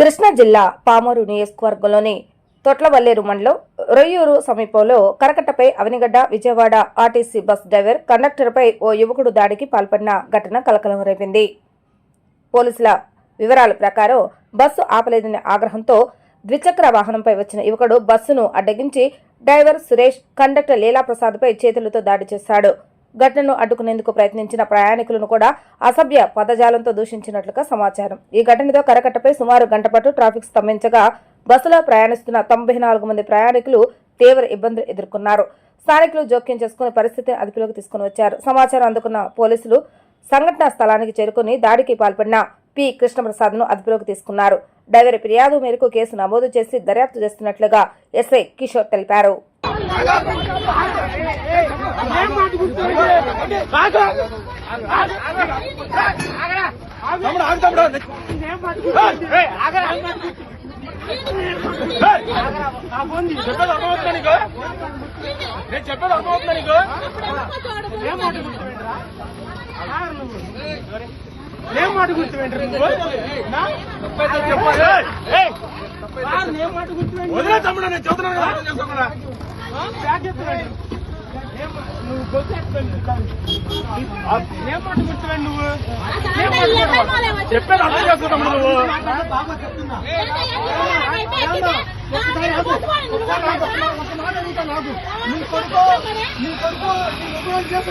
కృష్ణా జిల్లా పామూరు నియోజకవర్గంలోని తొట్లవల్లేరు మండలం రొయ్యూరు సమీపంలో కరకట్టపై Avanigadda Vijayawada RTC bus driver కండక్టర్పై ఓ యువకుడు దాడికి పాల్పడిన ఘటన కలకలం రేపింది. పోలీసుల వివరాల ప్రకారం బస్సు ఆపలేదనే ఆగ్రహంతో ద్విచక్ర వాహనంపై వచ్చిన యువకుడు బస్సును అడ్డగించి డ్రైవర్ సురేష్, కండక్టర్ లీలాప్రసాద్పై చేతులతో దాడి చేశాడు. ఘటనను అడ్డుకునేందుకు ప్రయత్నించిన ప్రయాణికులను కూడా అసభ్య పదజాలంతో దూషించినట్లుగా సమాచారం. ఈ ఘటనతో కరకట్టపై సుమారు గంట పాటు ట్రాఫిక్ స్తంభించగా బస్సులో ప్రయాణిస్తున్న 94 మంది ప్రయాణికులు తీవ్ర ఇబ్బందులు ఎదుర్కొన్నారు. స్థానికులు జోక్యం చేసుకుని పరిస్థితిని అదుపులోకి తీసుకుని వచ్చారు. సమాచారం అందుకున్న పోలీసులు సంఘటనా స్థలానికి చేరుకుని దాడికి పాల్పడిన పి కృష్ణప్రసాద్ను అదుపులోకి తీసుకున్నారు. డ్రైవర్ ఫిర్యాదు మేరకు కేసు నమోదు చేసి దర్యాప్తు చేస్తున్నట్లుగా ఎస్ఐ కిషోర్ తెలిపారు. ఏం మాట గుర్తుపెంటారు నువ్వు? వదిలే తమ్ముడు, నేను చెబుతున్నాను కదా, ఏం మాట గుర్తుపెండి నువ్వు? చెప్పేది అర్థం చేసుకుంటాము నువ్వు.